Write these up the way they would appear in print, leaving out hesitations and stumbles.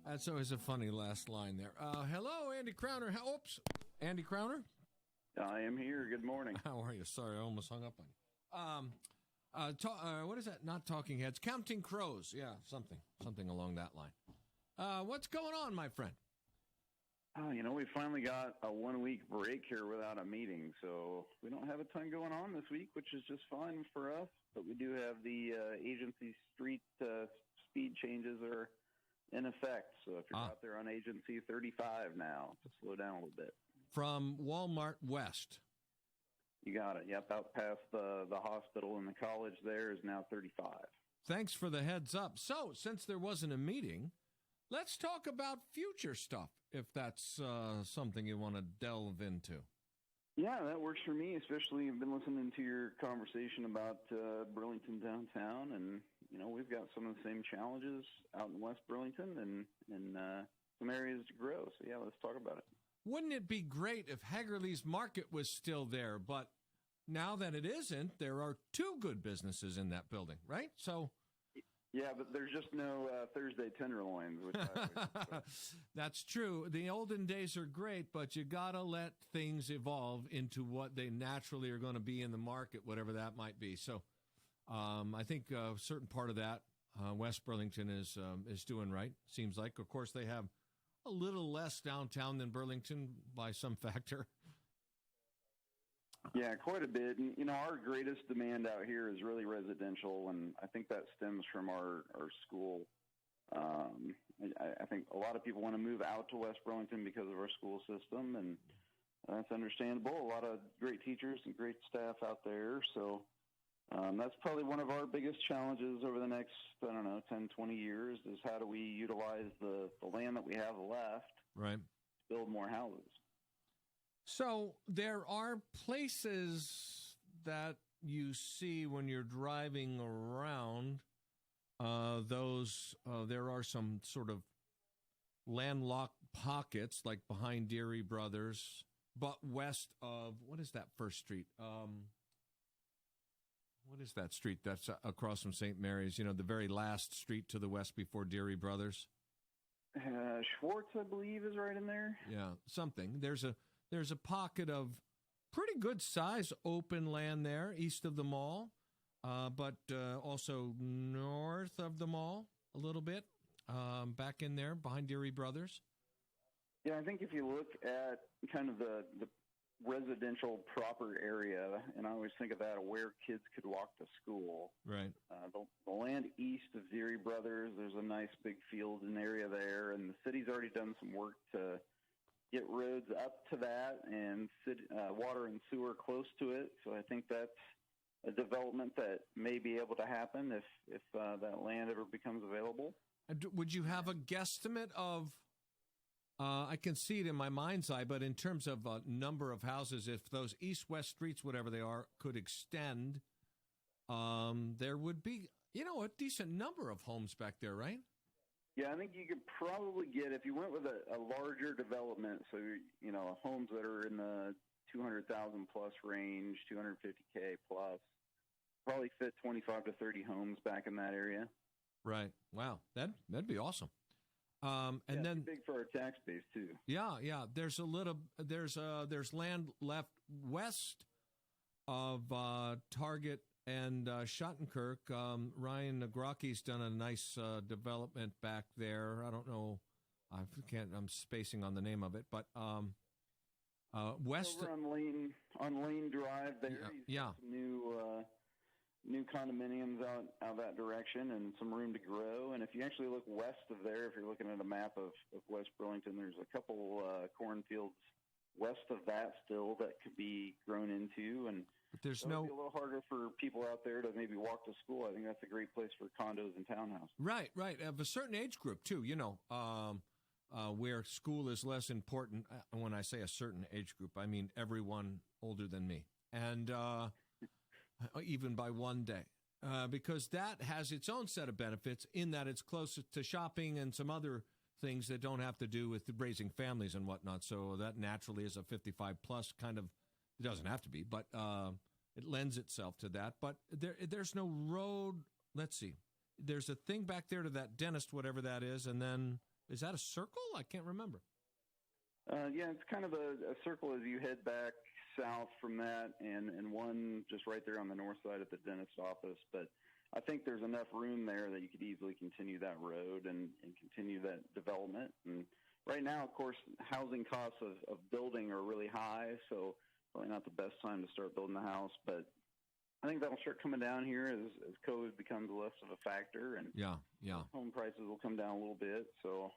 That's always a funny last line there. Hello, Andy Crowner. Oops. Andy Crowner? I am here. Good morning. How are you? Sorry, I almost hung up on you. What is that? Not Talking Heads. Counting Crows. Yeah, something along that line. What's going on, my friend? We finally got a 1-week break here without a meeting, so we don't have a ton going on this week, which is just fine for us. But we do have the agency street speed changes are in effect. So if you're out there on agency 35 now, to slow down a little bit. From Walmart West. You got it. Yep, out past the hospital and the college there is now 35. Thanks for the heads up. So, since there wasn't a meeting, let's talk about future stuff, if that's something you want to delve into. Yeah, that works for me, especially I've been listening to your conversation about Burlington downtown, and, we've got some of the same challenges out in West Burlington and some areas to grow. So, yeah, let's talk about it. Wouldn't it be great if Hagerly's Market was still there? But now that it isn't, there are 2 good businesses in that building, right? So, yeah, but there's just no Thursday tenderloins. Which That's true. The olden days are great, but you got to let things evolve into what they naturally are going to be in the market, whatever that might be. So I think a certain part of that West Burlington is doing right, seems like. Of course, they have a little less downtown than Burlington by some factor. Yeah, quite a bit. And, our greatest demand out here is really residential, and I think that stems from our school. I think a lot of people want to move out to West Burlington because of our school system, and that's understandable. A lot of great teachers and great staff out there. So that's probably one of our biggest challenges over the next, 10, 20 years is how do we utilize the land that we have left to build more houses. So there are places that you see when you're driving around. There are some sort of landlocked pockets, like behind Deary Brothers, but west of, what is that first street? What is that street that's across from St. Mary's? The very last street to the west before Deary Brothers. Schwartz, I believe, is right in there. Yeah, something. There's a pocket of pretty good size open land there east of the mall, but also north of the mall a little bit, back in there behind Deary Brothers. Yeah, I think if you look at kind of the residential proper area, and I always think of that, where kids could walk to school. Right. The land east of Deary Brothers, there's a nice big field and area there, and the city's already done some work to get roads up to that and water and sewer close to it. So I think that's a development that may be able to happen if that land ever becomes available. Would you have a guesstimate of, I can see it in my mind's eye, but in terms of number of houses, if those east-west streets, whatever they are, could extend, there would be, a decent number of homes back there, right? Yeah, I think you could probably get, if you went with a larger development, so, homes that are in the 200,000 plus range, 250K plus, probably fit 25 to 30 homes back in that area. Right. Wow. That'd be awesome. And then big for our tax base too. Yeah. There's land left west of Target and Schottenkirk. Ryan Nagrocki's done a nice development back there. I don't know. I'm spacing on the name of it, but west over on Lane Drive there. Yeah. Some new condominiums out that direction and some room to grow. And if you actually look west of there, if you're looking at a map of West Burlington, there's a couple cornfields west of that still that could be grown into. And but there's it'll be a little harder for people out there to maybe walk to school. I think that's a great place for condos and townhouses. Right. Of a certain age group, too, where school is less important. When I say a certain age group, I mean everyone older than me. And even by one day, because that has its own set of benefits in that it's closer to shopping and some other things that don't have to do with raising families and whatnot. So that naturally is a 55-plus kind of, it doesn't have to be, but it lends itself to that. But there's no road. Let's see. There's a thing back there to that dentist, whatever that is, and then Is that a circle? I can't remember. Yeah, it's kind of a circle as you head back south from that, and one just right there on the north side at the dentist office. But I think there's enough room there that you could easily continue that road and continue that development. And right now, of course, housing costs of building are really high, so probably not the best time to start building a house. But I think that'll start coming down here as COVID becomes less of a factor, and home prices will come down a little bit. So,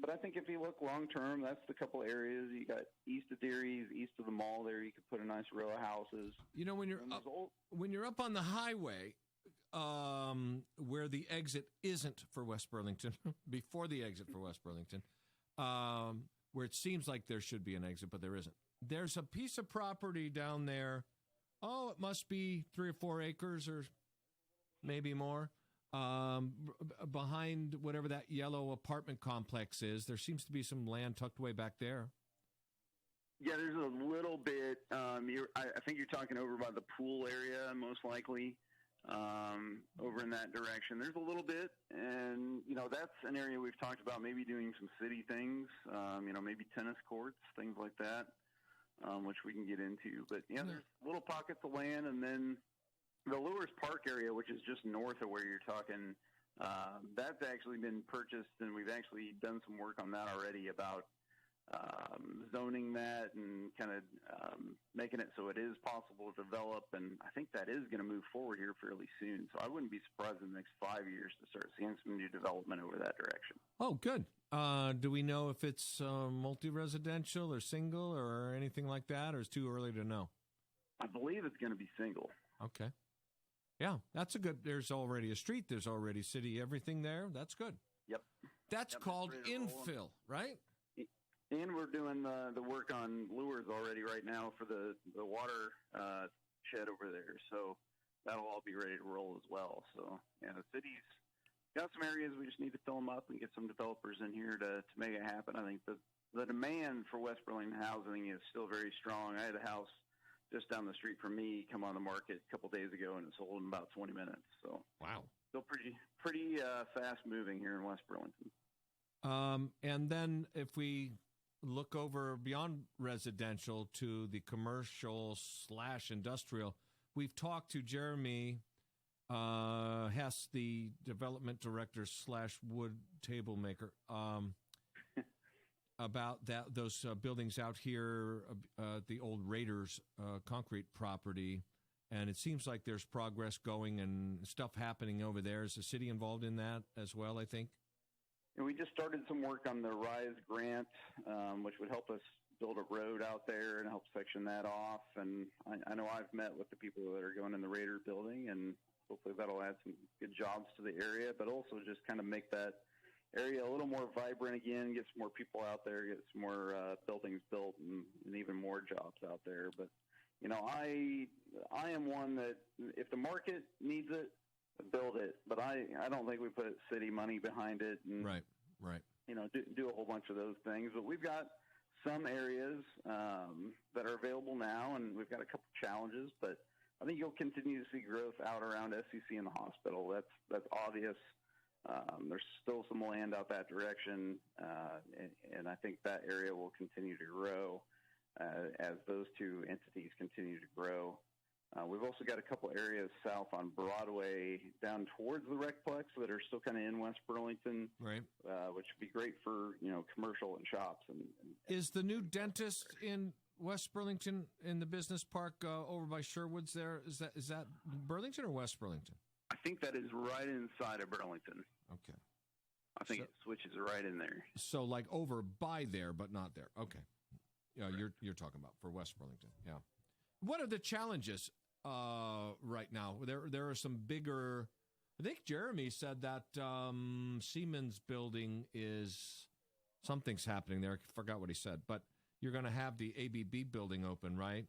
but I think if you look long term, that's the couple areas you got east of Deary's, east of the mall. There, you could put a nice row of houses. You know, when you're up on the highway, where the exit isn't for West Burlington, before the exit for West Burlington, where it seems like there should be an exit, but there isn't. There's a piece of property down there. Oh, it must be 3 or 4 acres or maybe more. Behind whatever that yellow apartment complex is, there seems to be some land tucked way back there. Yeah, there's a little bit. I think you're talking over by the pool area, most likely, over in that direction. There's a little bit, and, that's an area we've talked about maybe doing some city things, maybe tennis courts, things like that. Which we can get into. But, there's little pockets of land, and then the Lewis Park area, which is just north of where you're talking, that's actually been purchased, and we've actually done some work on that already about zoning that and kind of making it so it is possible to develop, and I think that is going to move forward here fairly soon. So I wouldn't be surprised in the next 5 years to start seeing some new development over that direction. Oh, good. Do we know if it's multi-residential or single or anything like that, or is it too early to know? I believe it's going to be single. Okay. Yeah, that's a good, there's already a street, there's already city, everything there. That's good. Yep. That's called infill, right? And we're doing the work on lures already right now for the water shed over there. So that'll all be ready to roll as well. So, the city's got some areas we just need to fill them up and get some developers in here to make it happen. I think the demand for West Burlington housing is still very strong. I had a house just down the street from me come on the market a couple days ago, and it sold in about 20 minutes. So wow, still pretty fast moving here in West Burlington. And then if we look over beyond residential to the commercial/industrial, we've talked to Jeremy Hess, the development director / wood table maker, about those buildings out here, the old Raiders concrete property, and it seems like there's progress going and stuff happening over there. Is the city involved in that as well, I think? And we just started some work on the RISE grant, which would help us build a road out there and help section that off. And I know I've met with the people that are going in the Raider building, and hopefully that'll add some good jobs to the area, but also just kind of make that area a little more vibrant again, get some more people out there, get some more buildings built, and even more jobs out there. But, I am one that if the market needs it, build it. But I don't think we put city money behind it and, right. Do a whole bunch of those things. But we've got some areas that are available now, and we've got a couple challenges, but I think you'll continue to see growth out around SCC and the hospital. That's obvious. There's still some land out that direction, and I think that area will continue to grow as those two entities continue to grow. We've also got a couple areas south on Broadway down towards the Recplex that are still kind of in West Burlington, right? Which would be great for commercial and shops. And is the new dentist in West Burlington in the business park over by Sherwood's there? Is that Burlington or West Burlington? I think that is right inside of Burlington. Okay. I think it switches right in there. So like over by there, but not there. Okay. Yeah, you're talking about for West Burlington. Yeah. What are the challenges right now? There are some bigger. I think Jeremy said that Siemens building something's happening there. I forgot what he said, but you're going to have the ABB building open, right?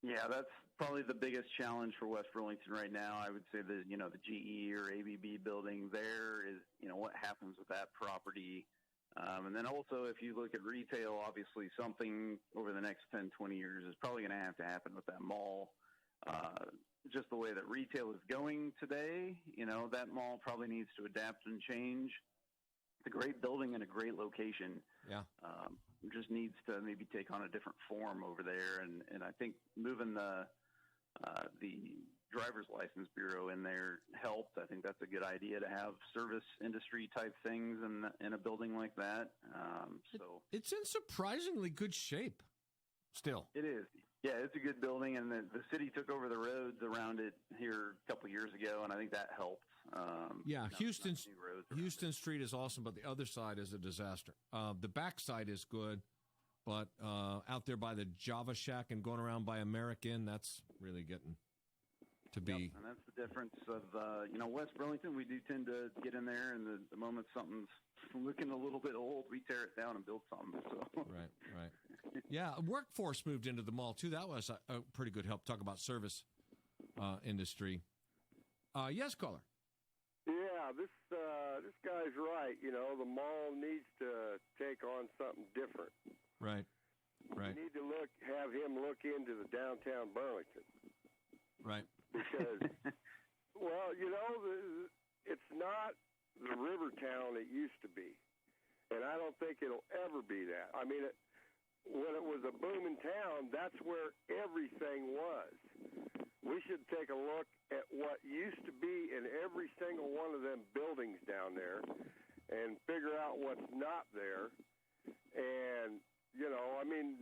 Yeah, that's probably the biggest challenge for West Burlington right now. I would say the GE or ABB building there is, what happens with that property. And then also if you look at retail, obviously something over the next 10, 20 years is probably going to happen with that mall. Just the way that retail is going today, that mall probably needs to adapt and change. a great building and a great location. Yeah. Just needs to maybe take on a different form over there. And I think moving the driver's license bureau in there helped. I think that's a good idea to have service industry type things in a building like that. It's in surprisingly good shape still. It is. Yeah, it's a good building, and the city took over the roads around it here a couple years ago, and I think that helped. Houston Street is awesome, but the other side is a disaster. The back side is good, but out there by the Java Shack and going around by American, that's really getting to be. Yep, and that's the difference of, West Burlington, we do tend to get in there, and the moment something's looking a little bit old, we tear it down and build something. So. Right. Yeah, Workforce moved into the mall, too. That was a pretty good help. Talk about service industry. Yes, caller. Yeah, this guy's right. The mall needs to take on something different. Right. We need to have him look into the downtown Burlington. Right. Because, it's not the river town it used to be. And I don't think it'll ever be that. I mean, when it was a booming town, that's where everything was. We should take a look at what used to be in every single one of them buildings down there and figure out what's not there. And,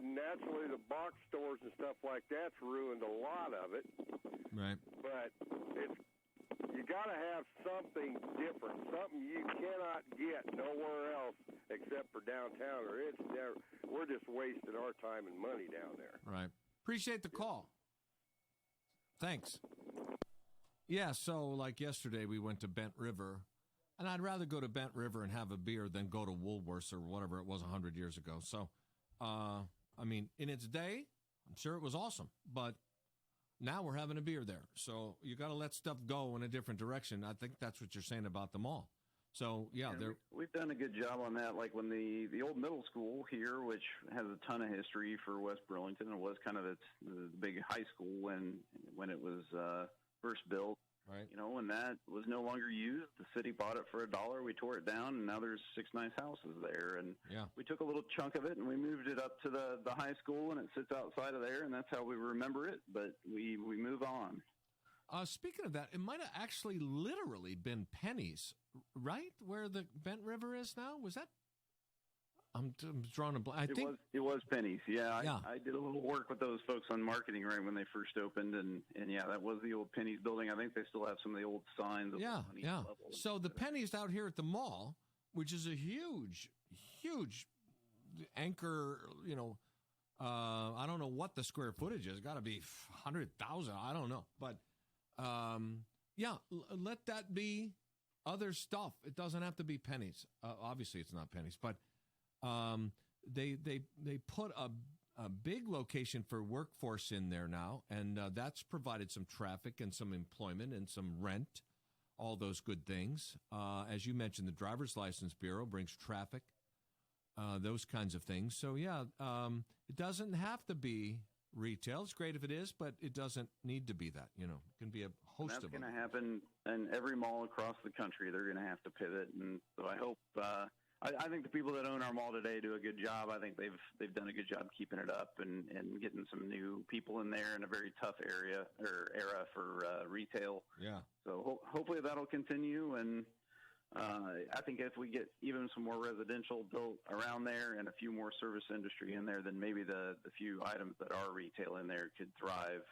naturally the box stores and stuff like that's ruined a lot of it. Right. But you got to have something different, something you cannot get nowhere else except for downtown, or we're just wasting our time and money down there. Right. Appreciate the call. Thanks. Yeah, so like yesterday we went to Bent River, and I'd rather go to Bent River and have a beer than go to Woolworths or whatever it was 100 years ago. So, in its day, I'm sure it was awesome, but now we're having a beer there. So you got to let stuff go in a different direction. I think that's what you're saying about the mall. So, yeah. We've done a good job on that. Like when the old middle school here, which has a ton of history for West Burlington, it was kind of the big high school when it was first built. Right. When that was no longer used, the city bought it for $1. We tore it down, and now there's 6 nice houses there. And we took a little chunk of it, and we moved it up to the high school, and it sits outside of there, and that's how we remember it. But we move on. Speaking of that, it might have actually literally been pennies, right? Where the Bent River is now? Was that? I'm drawing a blank. It was pennies. Yeah, I did a little work with those folks on marketing right when they first opened, and that was the old Pennies building. I think they still have some of the old signs. Yeah. So the Pennies out here at the mall, which is a huge anchor. I don't know what the square footage is. Got to be 100,000. I don't know, but let that be other stuff. It doesn't have to be pennies. Obviously, it's not pennies, but. They put a big location for workforce in there now, and that's provided some traffic and some employment and some rent, all those good things. As you mentioned, the driver's license bureau brings traffic, those kinds of things. So, it doesn't have to be retail. It's great if it is, but it doesn't need to be that. It can be a host of them. That's going to happen in every mall across the country. They're going to have to pivot, and so I hope I think the people that own our mall today do a good job. I think they've done a good job keeping it up and getting some new people in there in a very tough era for retail. Yeah. So hopefully that'll continue, and I think if we get even some more residential built around there and a few more service industry in there, then maybe the few items that are retail in there could thrive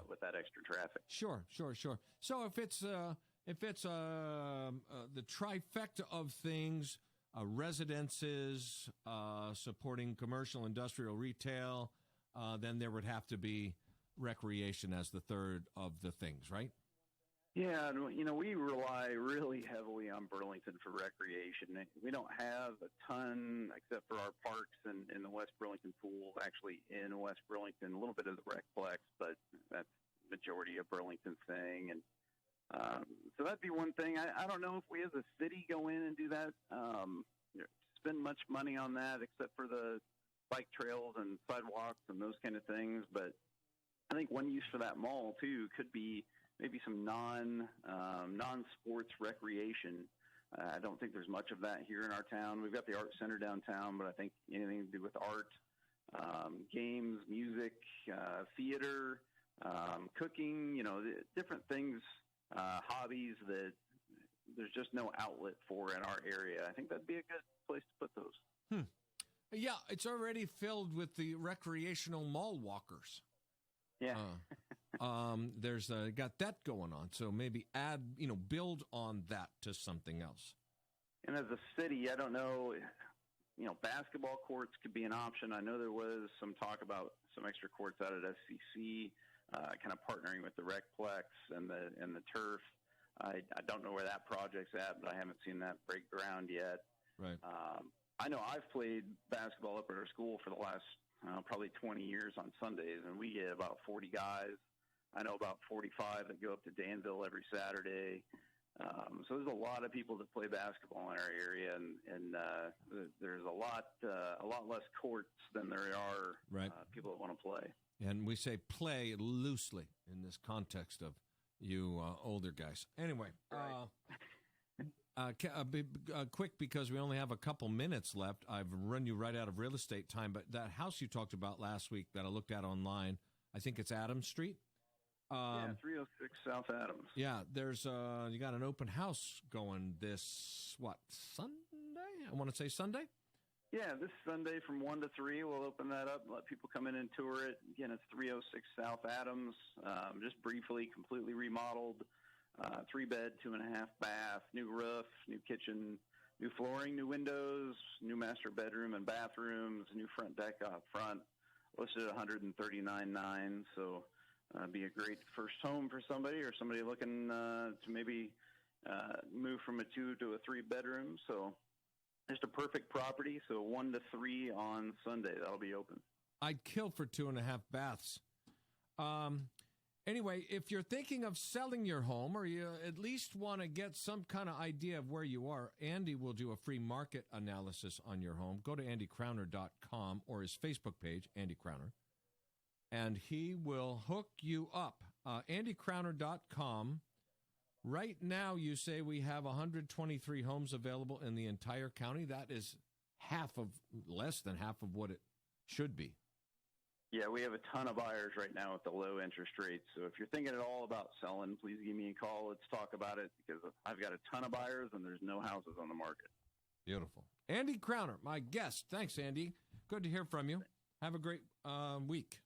with that extra traffic. Sure. So if it's the trifecta of things. Residences, supporting commercial, industrial, retail, then there would have to be recreation as the third of the things, right? Yeah, and we rely really heavily on Burlington for recreation. We don't have a ton, except for our parks and the West Burlington pool, actually in West Burlington, a little bit of the Recplex, but that's the majority of Burlington's thing. And so that'd be one thing. I don't know if we as a city go in and do that, spend much money on that, except for the bike trails and sidewalks and those kind of things. But I think one use for that mall too could be maybe some non-sports recreation. I don't think there's much of that here in our town. We've got the art center downtown, but I think anything to do with art, games, music, theater, cooking, different things, hobbies that there's just no outlet for in our area. I think that'd be a good place to put those. Yeah, it's already filled with the recreational mall walkers. Yeah. There's got that going on. So maybe build on that to something else. And as a city, I don't know, basketball courts could be an option. I know there was some talk about some extra courts out at SCC, kind of partnering with the Recplex and the turf. I don't know where that project's at, but I haven't seen that break ground yet. Right. I know I've played basketball up at our school for the last probably 20 years on Sundays, and we get about 40 guys. I know about 45 that go up to Danville every Saturday. So there's a lot of people that play basketball in our area, and there's a lot less courts than there are people that want to play. And we say play loosely in this context of you older guys. Anyway, quick, because we only have a couple minutes left. I've run you right out of real estate time, but that house you talked about last week that I looked at online, I think it's Adams Street. 306 South Adams. Yeah, there's you got an open house going this, Sunday? I want to say Sunday? Yeah, this Sunday from 1 to 3, we'll open that up and let people come in and tour it. Again, it's 306 South Adams, just briefly, completely remodeled, 3-bed, 2.5-bath, new roof, new kitchen, new flooring, new windows, new master bedroom and bathrooms, new front deck out front, listed at $139,900, so be a great first home for somebody or somebody looking to maybe move from a 2 to a 3-bedroom. So just a perfect property. So 1 to 3 on Sunday. That'll be open. I'd kill for 2.5 baths. Anyway, if you're thinking of selling your home or you at least want to get some kind of idea of where you are, Andy will do a free market analysis on your home. Go to andycrowner.com or his Facebook page, Andy Crowner, and he will hook you up. andycrowner.com. Right now, you say we have 123 homes available in the entire county. That is less than half of what it should be. Yeah, we have a ton of buyers right now with the low interest rates. So if you're thinking at all about selling, please give me a call. Let's talk about it, because I've got a ton of buyers and there's no houses on the market. Beautiful. Andy Crowner, my guest. Thanks, Andy. Good to hear from you. Have a great week.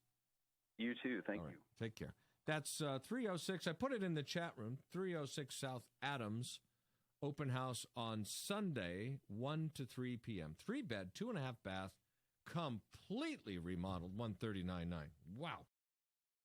You too. Thank you. Take care. That's 306. I put it in the chat room. 306 South Adams. Open house on Sunday, 1 to 3 p.m. 3-bed, 2.5-bath, completely remodeled, $139,900. Wow.